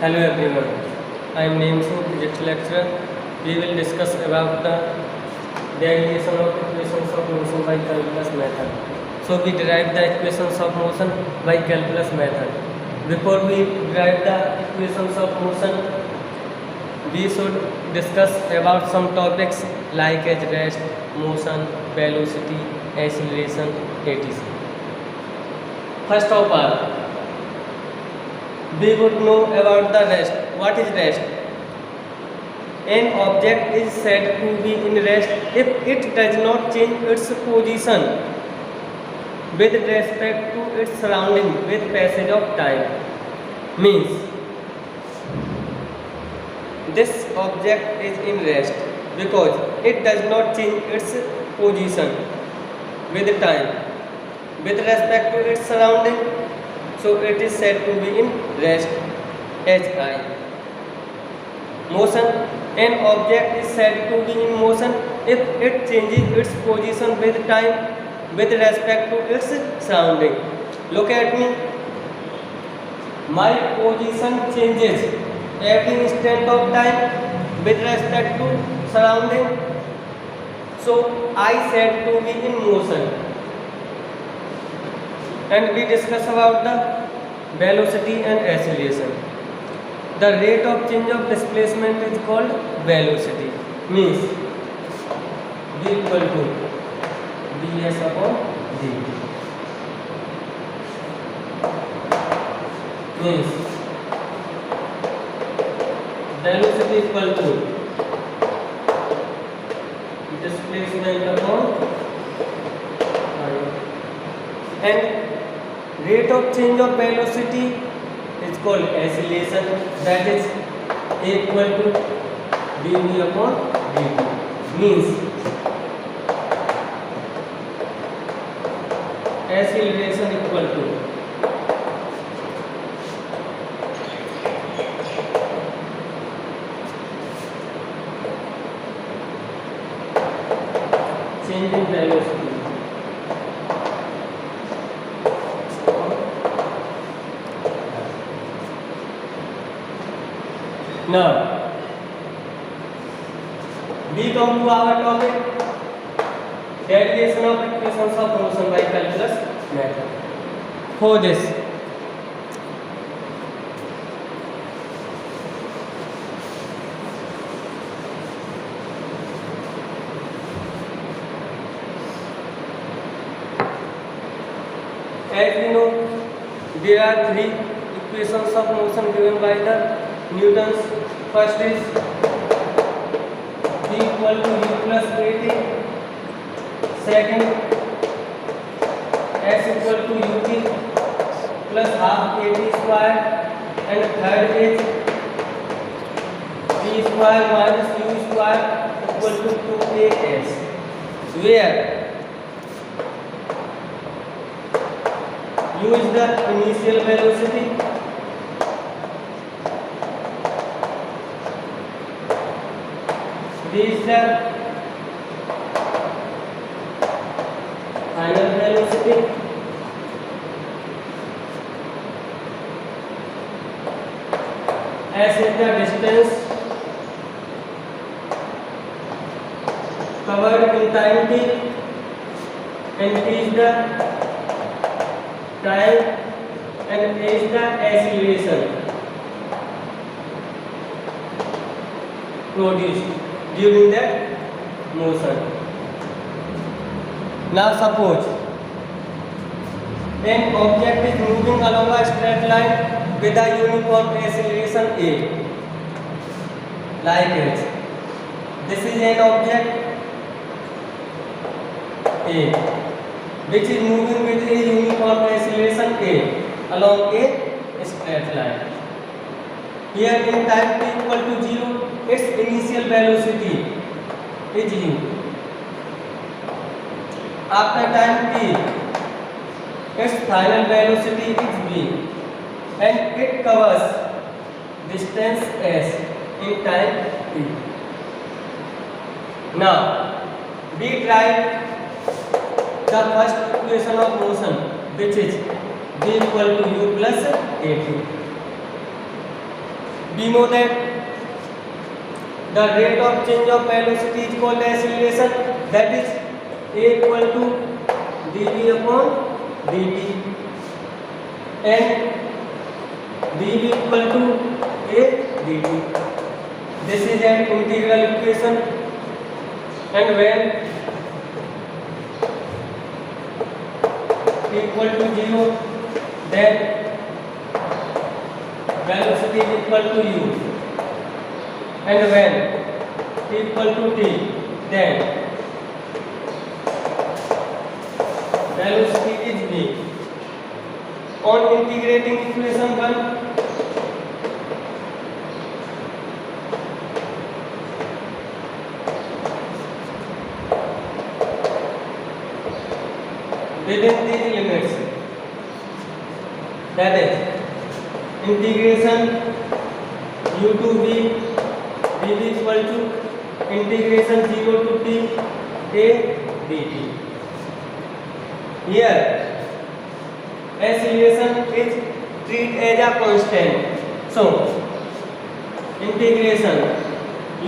Hello everyone, I am Nemsu, physics lecturer. We will discuss about the derivation of equations of motion by calculus method. So we derive the equations of motion by calculus method. Before we derive the equations of motion, we should discuss about some topics like as rest, motion, velocity, acceleration, etc. First of all, we would know about the rest. What is rest? An object is said to be in rest if it does not change its position with respect to its surrounding with passage of time. Means this object is in rest because it does not change its position with time with respect to its surrounding. So it is said to be in rest. HI. Motion. An object is said to be in motion if it changes its position with time with respect to its surrounding. Look at me. My position changes every instant of time with respect to surrounding. So I said to be in motion. And we discuss about the velocity and acceleration. The rate of change of displacement is called velocity. Means v equal to ds upon d. Means velocity equal to displacement upon and rate of change of velocity is called acceleration, that is equal to dv upon dt. Means acceleration equal to change in velocity. Now, we come to our topic, derivation of equations of motion by calculus method. For this, as we know, there are three equations of motion given by the Newton's. First is v equal to u plus at. Second, s equal to ut plus half at square. And third is v square minus u square equal to 2as. Where u is the initial velocity, v is the final velocity, s is the distance covered in time t, and t is the time, and a is the acceleration produced during that motion. Now suppose an object is moving along a straight line with a uniform acceleration a, like this. This is an object a which is moving with a uniform acceleration a along a straight line. Here in time t equal to 0, its initial velocity is u. After time t, its final velocity is v, and it covers distance s in time t. Now we try the first equation of motion, which is v equal to u plus at. We know that the rate of change of velocity is called acceleration, that is A equal to dv upon dt, and dv equal to A dt. This is an integral equation, and when t equal to 0, then velocity is equal to u, and when t equal to t, then velocity is v. On integrating equation 1, within these limits, that is integration u to v dv equal to integration 0 to t a dt. Here acceleration is treated as a constant, so integration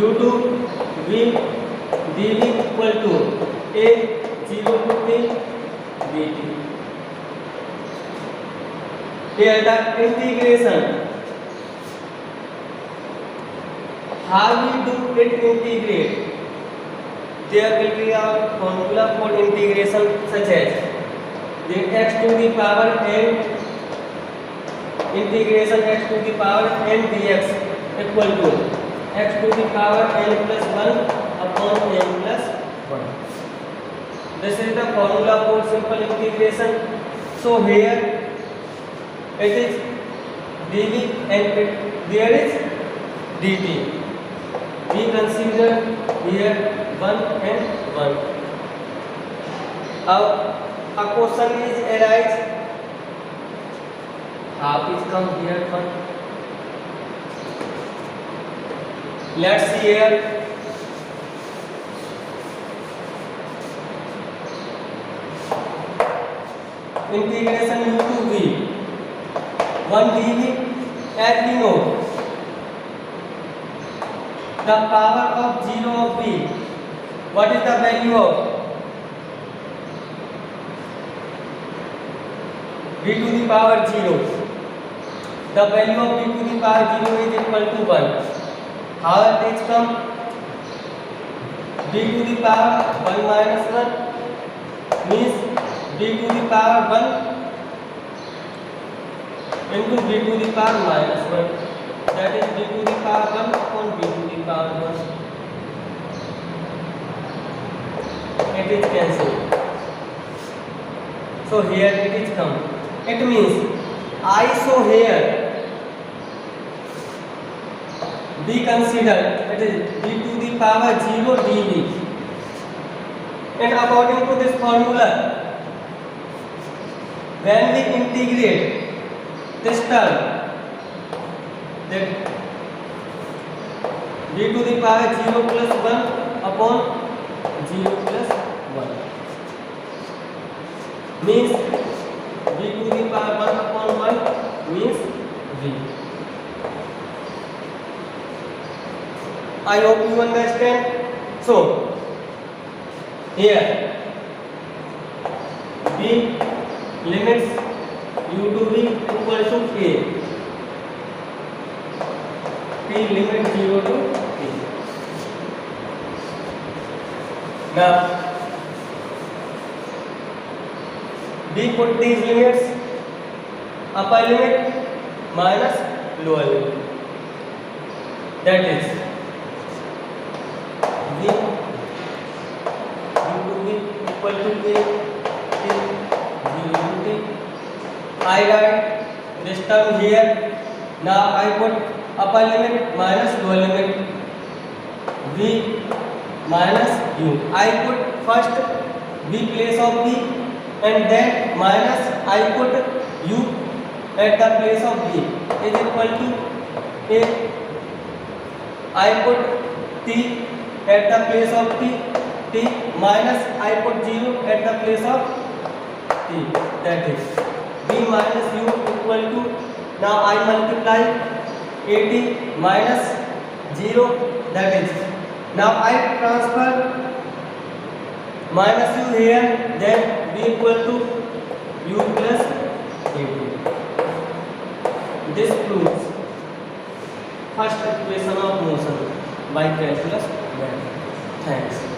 u to v dv equal to a 0 to t dt. Here the integration, how we do it integrate, there will be a formula for integration such as the x to the power n integration x to the power n dx equal to x to the power n plus 1 upon n plus 1. This is the formula for simple integration. So here it is dv and there is dt. We consider here 1 and 1. Now a question is arise, half is come here 1. Let's see here. Integration u to v 1 dv, as we know the power of 0 of v, what is the value of v to the power 0? The value of v to the power 0 is equal to 1. How it is come? v to the power 1 minus 1 means v to the power 1 into v to the power minus 1, that is v to the power 1 upon v to the power 1. It is cancelled. So here it is come. It means I so here we consider it is v to the power 0 dv, and according to this formula, when we integrate this term, that v to the power 0 plus 1 upon 0 plus 1 means v to the power 1 upon 1 means v. I hope you understand. So here v limits u to v equal to a, t limit 0 to a. Now we put these limits, upper limit minus lower limit, that is v u to v equal to a, t 0 to t. I write this term here. Now I put upper limit minus lower limit, v minus u. I put first v place of v, and then minus I put u at the place of v is equal to a. I put t at the place of t, minus I put 0 at the place of t, that is v minus u equal to, now I multiply 80 minus 0, that is, now I transfer minus u here, then v equal to u plus 80. This proves first equation of motion by calculus method. Thanks.